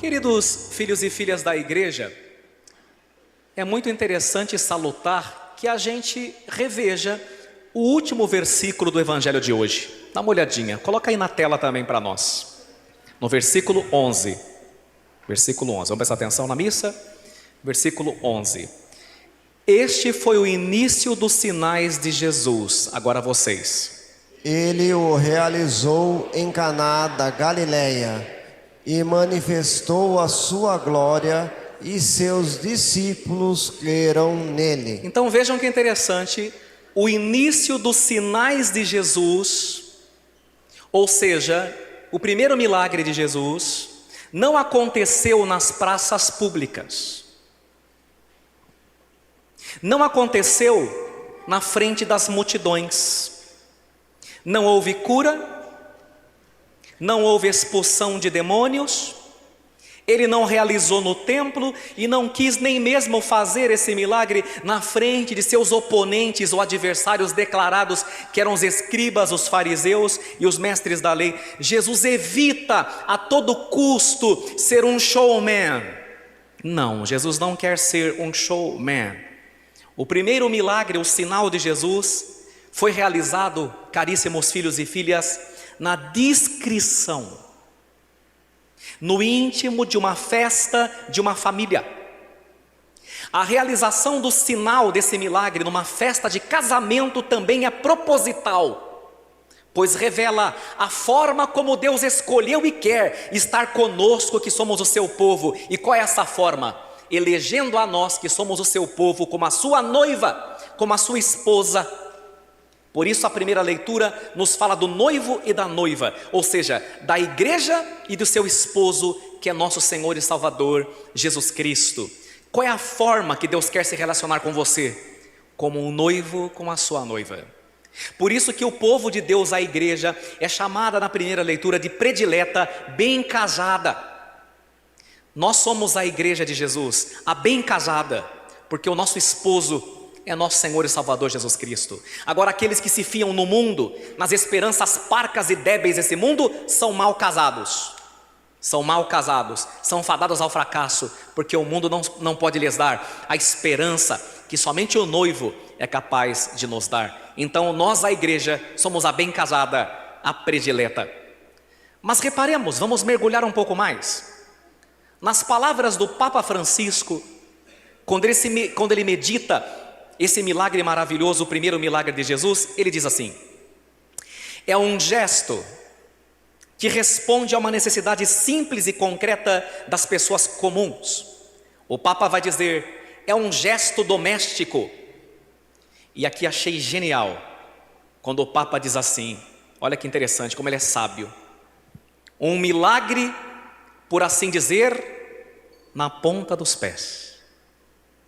Queridos filhos e filhas da igreja, é muito interessante e salutar que a gente reveja o último versículo do evangelho de hoje. Dá uma olhadinha, coloca aí na tela também para nós. No versículo 11. Versículo 11, vamos prestar atenção na missa? Versículo 11. Este foi o início dos sinais de Jesus. Agora vocês. Ele o realizou em Caná da Galileia e manifestou a sua glória, e seus discípulos creram nele. Então vejam que interessante, o início dos sinais de Jesus, ou seja, o primeiro milagre de Jesus, não aconteceu nas praças públicas, não aconteceu na frente das multidões, não houve cura, não houve expulsão de demônios, ele não realizou no templo e não quis nem mesmo fazer esse milagre na frente de seus oponentes ou adversários declarados, que eram os escribas, os fariseus e os mestres da lei. Jesus evita a todo custo ser um showman. Não, Jesus não quer ser um showman. O primeiro milagre, o sinal de Jesus, foi realizado, caríssimos filhos e filhas, na discrição, no íntimo de uma festa de uma família. A realização do sinal desse milagre numa festa de casamento também é proposital, pois revela a forma como Deus escolheu e quer estar conosco, que somos o seu povo. E qual é essa forma? Elegendo a nós, que somos o seu povo, como a sua noiva, como a sua esposa. Por isso a primeira leitura nos fala do noivo e da noiva, ou seja, da igreja e do seu esposo, que é nosso Senhor e Salvador, Jesus Cristo. Qual é a forma que Deus quer se relacionar com você? Como um noivo com a sua noiva. Por isso que o povo de Deus, a igreja, é chamada na primeira leitura de predileta, bem casada. Nós somos a igreja de Jesus, a bem casada, porque o nosso esposo é nosso Senhor e Salvador Jesus Cristo. Agora, aqueles que se fiam no mundo, nas esperanças parcas e débeis desse mundo, são mal casados. São mal casados, são fadados ao fracasso, porque o mundo não pode lhes dar a esperança que somente o noivo é capaz de nos dar. Então nós, a igreja, somos a bem casada, a predileta. Mas reparemos, vamos mergulhar um pouco mais nas palavras do Papa Francisco, quando ele medita esse milagre maravilhoso, o primeiro milagre de Jesus. Ele diz assim: é um gesto que responde a uma necessidade simples e concreta das pessoas comuns. O Papa vai dizer, é um gesto doméstico. E aqui achei genial, quando o Papa diz assim, olha que interessante, como ele é sábio. Um milagre, por assim dizer, na ponta dos pés.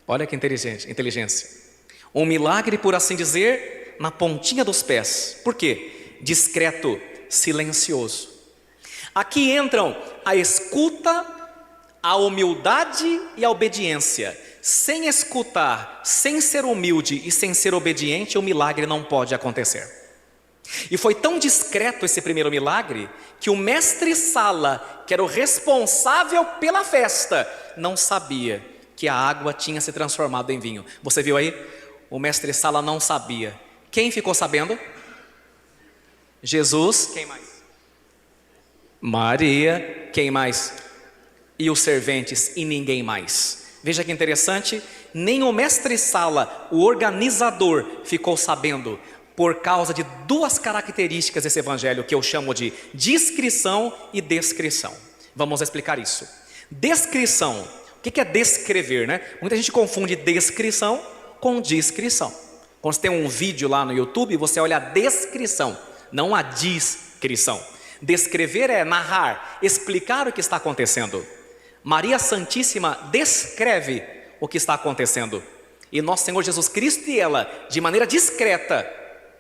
Olha que inteligência. Um milagre, por assim dizer, na pontinha dos pés. Por quê? Discreto, silencioso. Aqui entram a escuta, a humildade e a obediência. Sem escutar, sem ser humilde e sem ser obediente, o milagre não pode acontecer. E foi tão discreto esse primeiro milagre, que o mestre-sala, que era o responsável pela festa, não sabia que a água tinha se transformado em vinho. Você viu aí? O mestre-sala não sabia. Quem ficou sabendo? Jesus. Quem mais? Maria. Quem mais? E os serventes, e ninguém mais. Veja que interessante, nem o mestre-sala, o organizador, ficou sabendo, por causa de duas características desse evangelho, que eu chamo de discrição e descrição. Vamos explicar isso. Descrição, o que é descrever, né? Muita gente confunde descrição com discrição. Quando você tem um vídeo lá no YouTube, você olha a descrição, não a discrição. Descrever é narrar, explicar o que está acontecendo. Maria Santíssima descreve o que está acontecendo. E nosso Senhor Jesus Cristo e ela, de maneira discreta,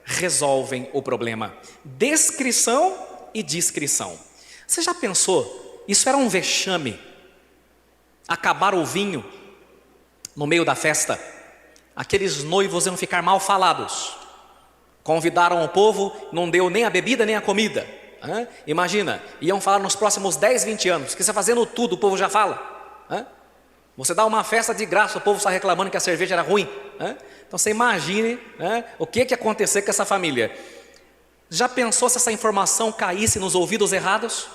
resolvem o problema. Descrição e discrição. Você já pensou? Isso era um vexame. Acabar o vinho no meio da festa. Aqueles noivos iam ficar mal falados. Convidaram o povo, não deu nem a bebida nem a comida. Imagina, iam falar nos próximos 10, 20 anos, que você fazendo tudo, o povo já fala. Você dá uma festa de graça, o povo está reclamando que a cerveja era ruim. Então você imagine o que ia acontecer com essa família. Já pensou se essa informação caísse nos ouvidos errados?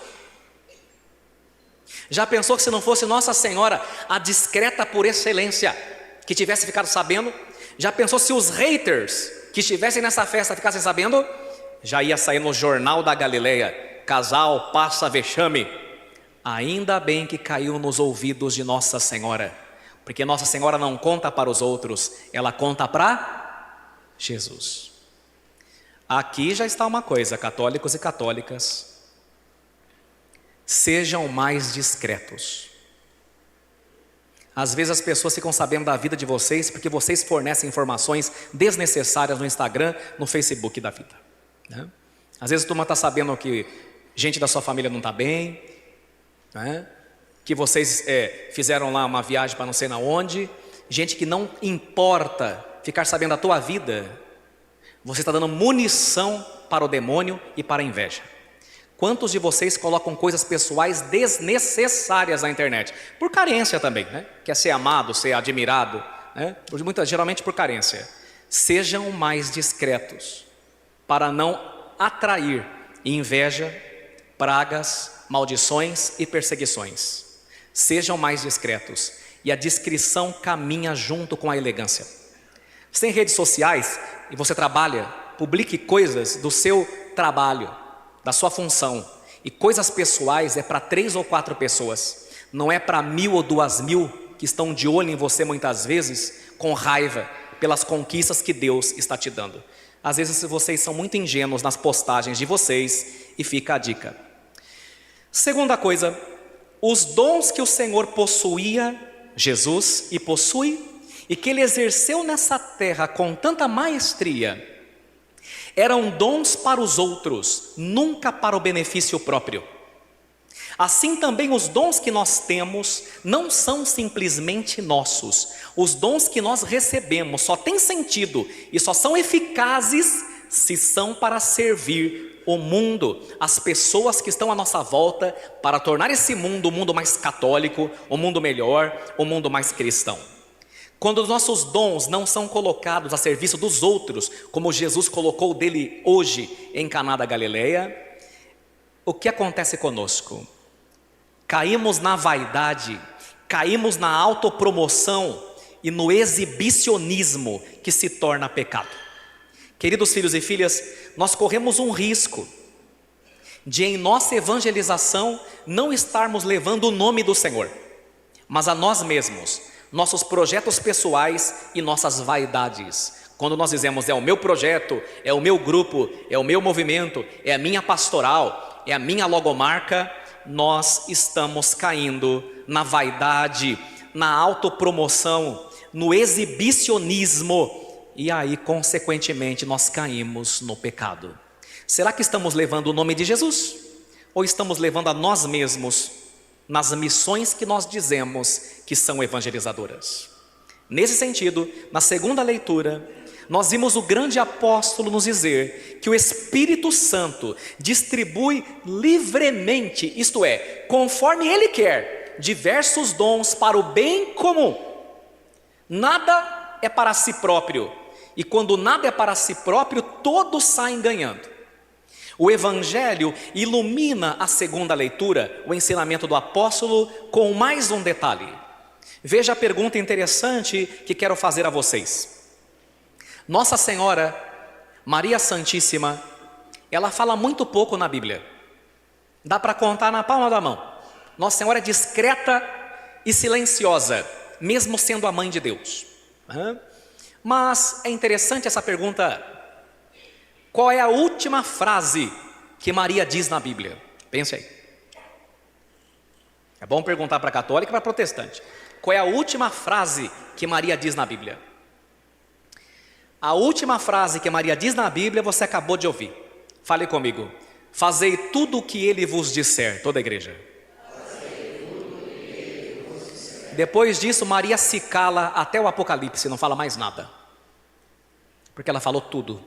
Já pensou que se não fosse Nossa Senhora, a discreta por excelência, que tivesse ficado sabendo? Já pensou se os haters que estivessem nessa festa ficassem sabendo? Já ia sair no Jornal da Galileia: casal passa vexame. Ainda bem que caiu nos ouvidos de Nossa Senhora, porque Nossa Senhora não conta para os outros, ela conta para Jesus. Aqui já está uma coisa, católicos e católicas: sejam mais discretos. Às vezes as pessoas ficam sabendo da vida de vocês porque vocês fornecem informações desnecessárias no Instagram, no Facebook da vida. Às vezes a turma está sabendo que gente da sua família não está bem, que vocês fizeram lá uma viagem para não sei na onde. Gente que não importa ficar sabendo da tua vida. Você está dando munição para o demônio e para a inveja. Quantos de vocês colocam coisas pessoais desnecessárias na internet? Por carência também, quer ser amado, ser admirado, geralmente por carência. Sejam mais discretos, para não atrair inveja, pragas, maldições e perseguições. Sejam mais discretos, e a discrição caminha junto com a elegância. Você tem redes sociais e você trabalha, publique coisas do seu trabalho, da sua função. E coisas pessoais é para 3 ou 4 pessoas, não é para 1000 ou 2000 que estão de olho em você muitas vezes, com raiva pelas conquistas que Deus está te dando. Às vezes vocês são muito ingênuos nas postagens de vocês, e fica a dica. Segunda coisa, os dons que o Senhor possuía, Jesus, e possui, e que Ele exerceu nessa terra com tanta maestria, eram dons para os outros, nunca para o benefício próprio. Assim também os dons que nós temos não são simplesmente nossos. Os dons que nós recebemos só têm sentido e só são eficazes se são para servir o mundo, as pessoas que estão à nossa volta, para tornar esse mundo um mundo mais católico, um mundo melhor, um mundo mais cristão. Quando os nossos dons não são colocados a serviço dos outros, como Jesus colocou dele hoje em Caná da Galileia, o que acontece conosco? Caímos na vaidade, caímos na autopromoção e no exibicionismo que se torna pecado. Queridos filhos e filhas, nós corremos um risco de em nossa evangelização não estarmos levando o nome do Senhor, mas a nós mesmos, nossos projetos pessoais e nossas vaidades. Quando nós dizemos é o meu projeto, é o meu grupo, é o meu movimento, é a minha pastoral, é a minha logomarca, nós estamos caindo na vaidade, na autopromoção, no exibicionismo, e aí consequentemente nós caímos no pecado. Será que estamos levando o nome de Jesus? Ou estamos levando a nós mesmos nas missões que nós dizemos que são evangelizadoras? Nesse sentido, na segunda leitura, nós vimos o grande apóstolo nos dizer que o Espírito Santo distribui livremente, isto é, conforme Ele quer, diversos dons para o bem comum. Nada é para si próprio, e quando nada é para si próprio, todos saem ganhando. O Evangelho ilumina a segunda leitura, o ensinamento do apóstolo, com mais um detalhe. Veja a pergunta interessante que quero fazer a vocês. Nossa Senhora, Maria Santíssima, ela fala muito pouco na Bíblia. Dá para contar na palma da mão. Nossa Senhora é discreta e silenciosa, mesmo sendo a mãe de Deus. Mas é interessante essa pergunta: qual é a última frase que Maria diz na Bíblia? Pense aí. É bom perguntar para católico e para protestante. Qual é a última frase que Maria diz na Bíblia? A última frase que Maria diz na Bíblia você acabou de ouvir. Fale comigo. Fazei tudo o que Ele vos disser. Toda a igreja. Depois disso, Maria se cala até o Apocalipse, não fala mais nada, porque ela falou tudo.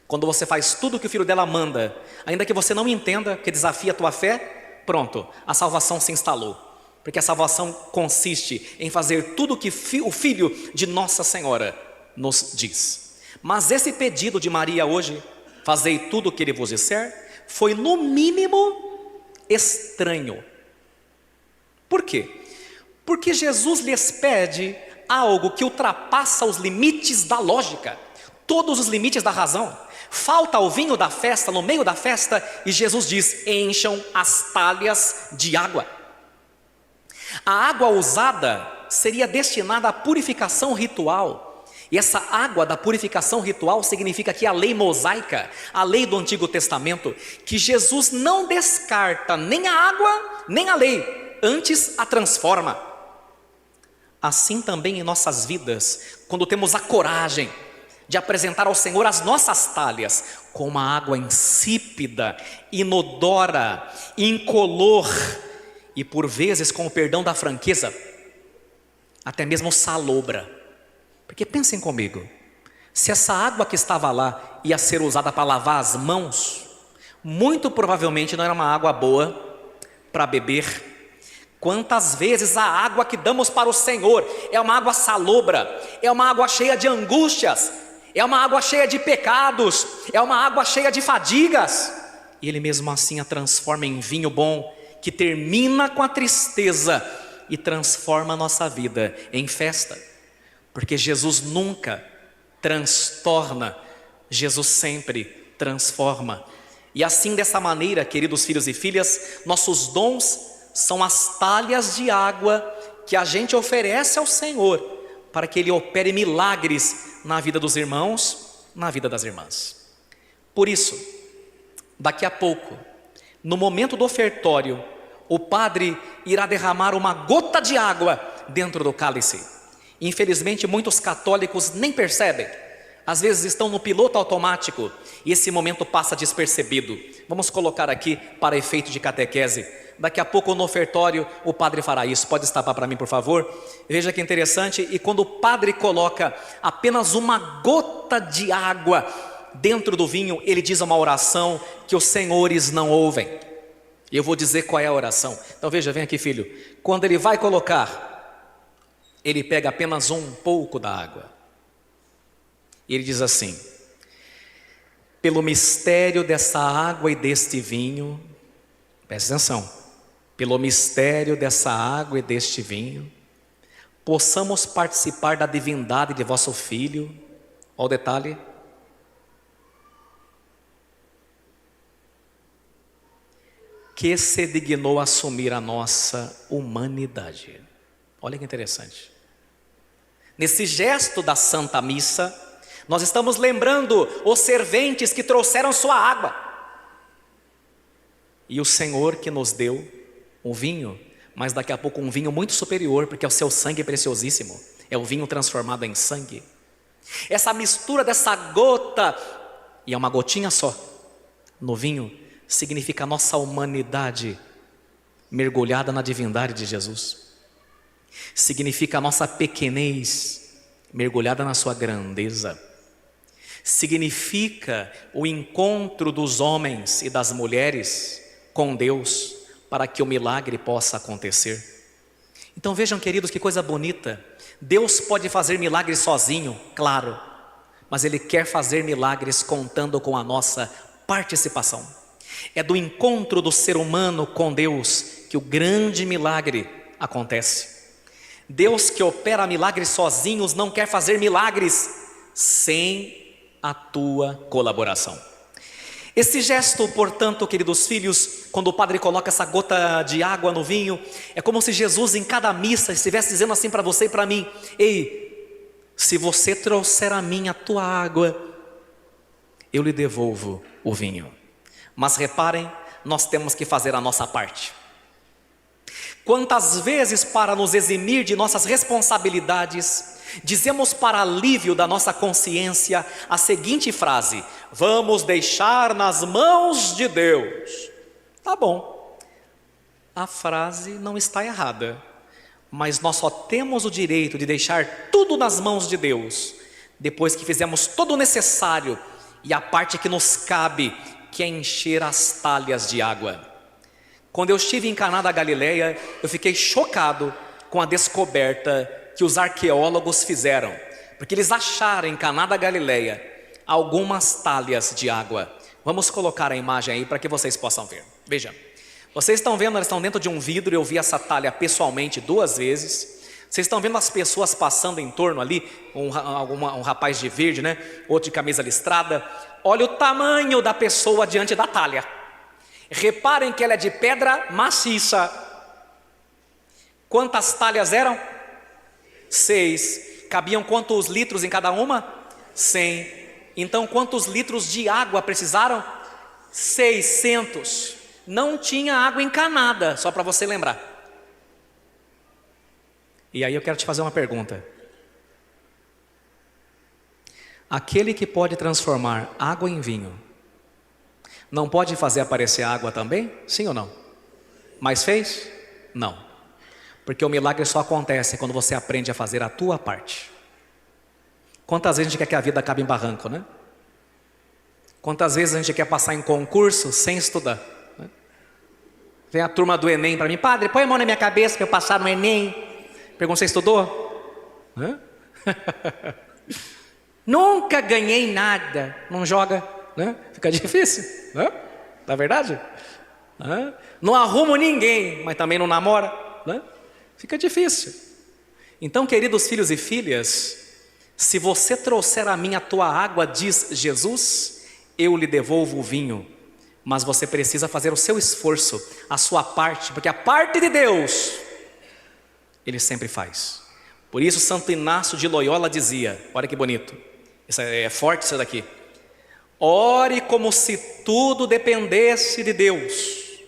Quando você faz tudo o que o filho dela manda, ainda que você não entenda, que desafia a tua fé, pronto, a salvação se instalou. Porque a salvação consiste em fazer tudo o que o Filho de Nossa Senhora nos diz. Mas esse pedido de Maria hoje, fazei tudo o que ele vos disser, foi no mínimo estranho. Por quê? Porque Jesus lhes pede algo que ultrapassa os limites da lógica, todos os limites da razão. Falta o vinho da festa, no meio da festa, e Jesus diz: encham as talhas de água. A água usada seria destinada à purificação ritual. E essa água da purificação ritual significa que a lei mosaica, a lei do Antigo Testamento, que Jesus não descarta nem a água, nem a lei, antes a transforma. Assim também em nossas vidas, quando temos a coragem de apresentar ao Senhor as nossas talhas, com uma água insípida, inodora, incolor, e por vezes, com o perdão da franqueza, até mesmo salobra. Porque pensem comigo, se essa água que estava lá ia ser usada para lavar as mãos, muito provavelmente não era uma água boa para beber. Quantas vezes a água que damos para o Senhor é uma água salobra, é uma água cheia de angústias, é uma água cheia de pecados, é uma água cheia de fadigas, e Ele mesmo assim a transforma em vinho bom, que termina com a tristeza e transforma a nossa vida em festa. Porque Jesus nunca transtorna, Jesus sempre transforma. E assim, dessa maneira, queridos filhos e filhas, nossos dons são as talhas de água que a gente oferece ao Senhor, para que Ele opere milagres na vida dos irmãos, na vida das irmãs. Por isso, daqui a pouco, no momento do ofertório, o padre irá derramar uma gota de água dentro do cálice. Infelizmente, muitos católicos nem percebem. Às vezes estão no piloto automático e esse momento passa despercebido. Vamos colocar aqui para efeito de catequese. Daqui a pouco no ofertório o padre fará isso. Pode destapar para mim, por favor? Veja que interessante. E quando o padre coloca apenas uma gota de água dentro do vinho, ele diz uma oração que os senhores não ouvem. E eu vou dizer qual é a oração. Então veja, vem aqui, filho. Quando ele vai colocar, ele pega apenas um pouco da água. E ele diz assim: pelo mistério dessa água e deste vinho, presta atenção, pelo mistério dessa água e deste vinho, possamos participar da divindade de vosso Filho. Olha o detalhe. Que se dignou assumir a nossa humanidade. Olha que interessante. Nesse gesto da Santa Missa, nós estamos lembrando os serventes que trouxeram sua água. E o Senhor que nos deu um vinho, mas daqui a pouco um vinho muito superior, porque é o seu sangue preciosíssimo. É o vinho transformado em sangue. Essa mistura dessa gota, e é uma gotinha só, no vinho, significa a nossa humanidade mergulhada na divindade de Jesus. Significa a nossa pequenez mergulhada na sua grandeza. Significa o encontro dos homens e das mulheres com Deus, para que o milagre possa acontecer. Então vejam, queridos, que coisa bonita. Deus pode fazer milagres sozinho, claro, mas Ele quer fazer milagres contando com a nossa participação. É do encontro do ser humano com Deus que o grande milagre acontece. Deus, que opera milagres sozinhos, não quer fazer milagres sem a tua colaboração. Esse gesto, portanto, queridos filhos, quando o padre coloca essa gota de água no vinho, é como se Jesus em cada missa estivesse dizendo assim para você e para mim: ei, se você trouxer a mim a tua água, eu lhe devolvo o vinho. Mas reparem, nós temos que fazer a nossa parte. Quantas vezes, para nos eximir de nossas responsabilidades, dizemos para alívio da nossa consciência a seguinte frase: vamos deixar nas mãos de Deus. Tá bom, a frase não está errada, mas nós só temos o direito de deixar tudo nas mãos de Deus depois que fizemos todo o necessário e a parte que nos cabe, que é encher as talhas de água. Quando eu estive em Caná da Galileia, eu fiquei chocado com a descoberta que os arqueólogos fizeram, porque eles acharam em Caná da Galileia algumas talhas de água. Vamos colocar a imagem aí para que vocês possam ver. Veja, vocês estão vendo, elas estão dentro de um vidro. Eu vi essa talha pessoalmente 2 vezes. Vocês estão vendo as pessoas passando em torno ali, um rapaz de verde, né? Outro de camisa listrada. Olha o tamanho da pessoa diante da talha. Reparem que ela é de pedra maciça. Quantas talhas eram? 6. Cabiam quantos litros em cada uma? 100. Então quantos litros de água precisaram? 600. Não tinha água encanada, só para você lembrar. E aí eu quero te fazer uma pergunta. Aquele que pode transformar água em vinho, não pode fazer aparecer água também? Sim ou não? Mas fez? Não. Porque o milagre só acontece quando você aprende a fazer a tua parte. Quantas vezes a gente quer que a vida acabe em barranco, né? Quantas vezes a gente quer passar em concurso sem estudar, né? Vem a turma do Enem para mim: padre, põe a mão na minha cabeça para eu passar no Enem. Pergunta: você estudou? Nunca ganhei nada. Não joga, né? Fica difícil, né? Não é verdade? Não arrumo ninguém, mas também não namora, né? Fica difícil. Então, queridos filhos e filhas, se você trouxer a mim a tua água, diz Jesus, eu lhe devolvo o vinho. Mas você precisa fazer o seu esforço, a sua parte, porque a parte de Deus Ele sempre faz. Por isso Santo Inácio de Loyola dizia, olha que bonito, isso é forte isso daqui: ore como se tudo dependesse de Deus,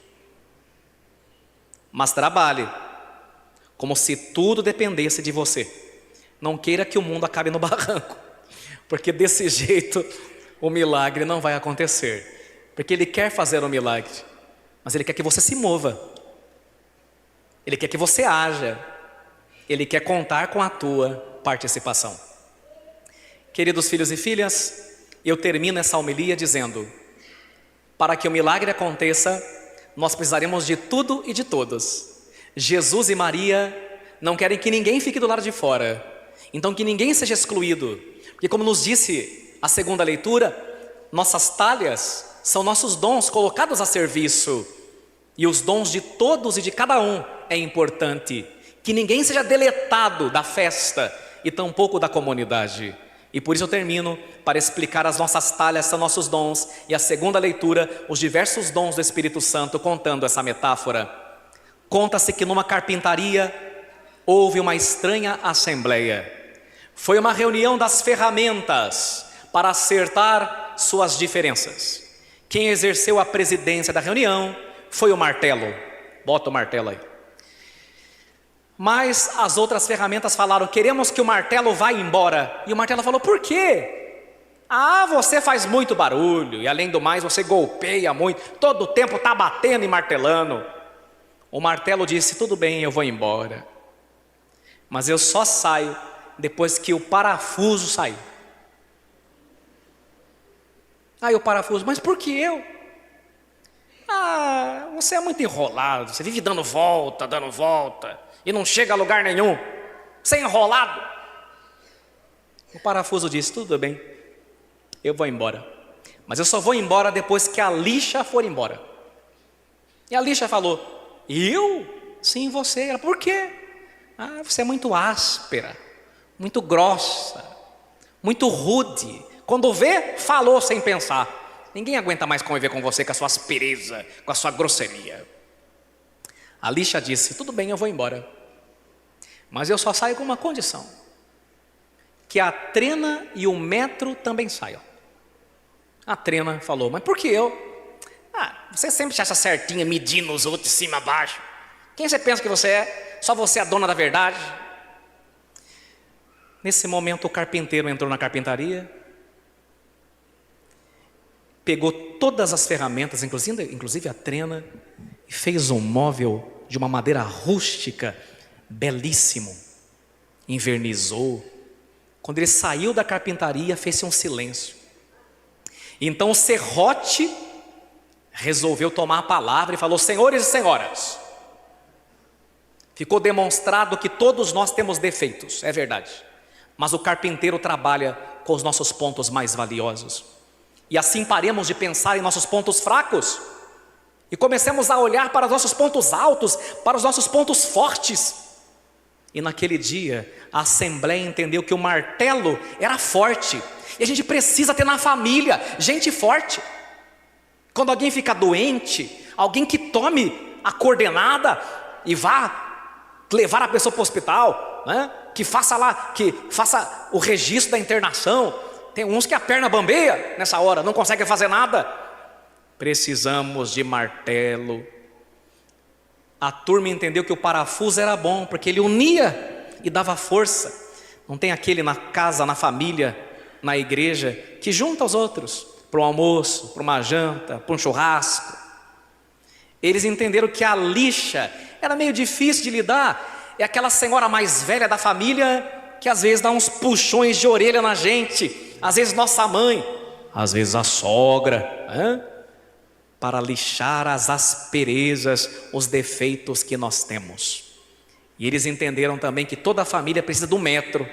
mas trabalhe como se tudo dependesse de você. Não queira que o mundo acabe no barranco, porque desse jeito o milagre não vai acontecer. Porque Ele quer fazer um milagre, mas Ele quer que você se mova, Ele quer que você haja, Ele quer contar com a tua participação. Queridos filhos e filhas, eu termino essa homilia dizendo: para que o milagre aconteça, nós precisaremos de tudo e de todos. Jesus e Maria não querem que ninguém fique do lado de fora, então que ninguém seja excluído, porque como nos disse a segunda leitura, nossas talhas são nossos dons colocados a serviço, e os dons de todos e de cada um é importante. Que ninguém seja deletado da festa e tampouco da comunidade. E por isso eu termino para explicar: as nossas talhas são nossos dons, e a segunda leitura, os diversos dons do Espírito Santo, contando essa metáfora. Conta-se que numa carpintaria houve uma estranha assembleia. Foi uma reunião das ferramentas para acertar suas diferenças. Quem exerceu a presidência da reunião foi o martelo. Bota o martelo aí. Mas as outras ferramentas falaram: queremos que o martelo vá embora. E o martelo falou: por quê? Você faz muito barulho, e além do mais você golpeia muito, todo o tempo está batendo e martelando. O martelo disse: tudo bem, eu vou embora, mas eu só saio depois que o parafuso sair. Aí o parafuso: mas por que eu? Você é muito enrolado, você vive dando volta, e não chega a lugar nenhum, você é enrolado. O parafuso disse: tudo bem, eu vou embora, mas eu só vou embora depois que a lixa for embora. E a lixa falou: eu? Sim, você. Ela: por quê? Você é muito áspera, muito grossa, muito rude. Quando vê, falou sem pensar. Ninguém aguenta mais conviver com você, com a sua aspereza, com a sua grosseria. A lixa disse: tudo bem, eu vou embora, mas eu só saio com uma condição: que a trena e o metro também saiam. A trena falou: mas por que eu? Você sempre se acha certinha, medindo os outros de cima a baixo. Quem você pensa que você é? Só você é a dona da verdade. Nesse momento o carpinteiro entrou na carpintaria, pegou todas as ferramentas, inclusive a trena, e fez um móvel de uma madeira rústica, belíssimo. Invernizou. Quando ele saiu da carpintaria, fez-se um silêncio. Então o serrote resolveu tomar a palavra e falou: senhores e senhoras, ficou demonstrado que todos nós temos defeitos, é verdade, mas o carpinteiro trabalha com os nossos pontos mais valiosos, e assim paremos de pensar em nossos pontos fracos e comecemos a olhar para os nossos pontos altos, para os nossos pontos fortes. E naquele dia a assembleia entendeu que o martelo era forte, e a gente precisa ter na família gente forte. Quando alguém fica doente, alguém que tome a coordenada e vá levar a pessoa para o hospital, né? Que faça o registro da internação. Tem uns que a perna bambeia nessa hora, não conseguem fazer nada. Precisamos de martelo. A turma entendeu que o parafuso era bom, porque ele unia e dava força. Não tem aquele na casa, na família, na igreja, que junta os outros para um almoço, para uma janta, para um churrasco. Eles entenderam que a lixa era meio difícil de lidar. É aquela senhora mais velha da família que às vezes dá uns puxões de orelha na gente, às vezes nossa mãe, às vezes a sogra, né? Para lixar as asperezas, os defeitos que nós temos. E eles entenderam também que toda a família precisa de um metro,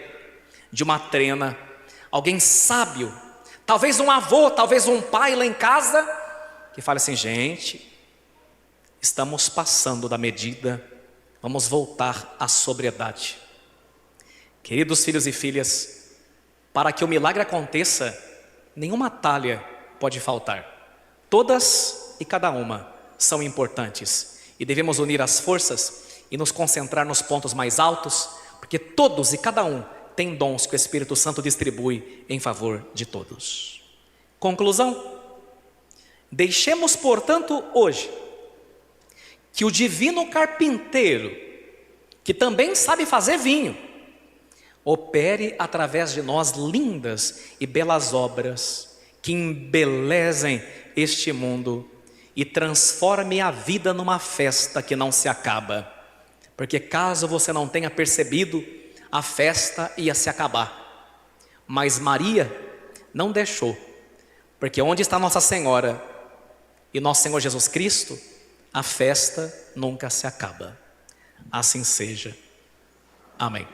de uma trena, alguém sábio, talvez um avô, talvez um pai lá em casa, que fale assim: gente, estamos passando da medida, vamos voltar à sobriedade. Queridos filhos e filhas, para que o milagre aconteça, nenhuma talha pode faltar. Todas e cada uma são importantes, e devemos unir as forças e nos concentrar nos pontos mais altos, porque todos e cada um têm dons que o Espírito Santo distribui em favor de todos. Conclusão: deixemos, portanto, hoje que o divino carpinteiro, que também sabe fazer vinho, opere através de nós lindas e belas obras que embelezem este mundo e transforme a vida numa festa que não se acaba. Porque caso você não tenha percebido, a festa ia se acabar. Mas Maria não deixou, porque onde está Nossa Senhora e Nosso Senhor Jesus Cristo, a festa nunca se acaba. Assim seja. Amém.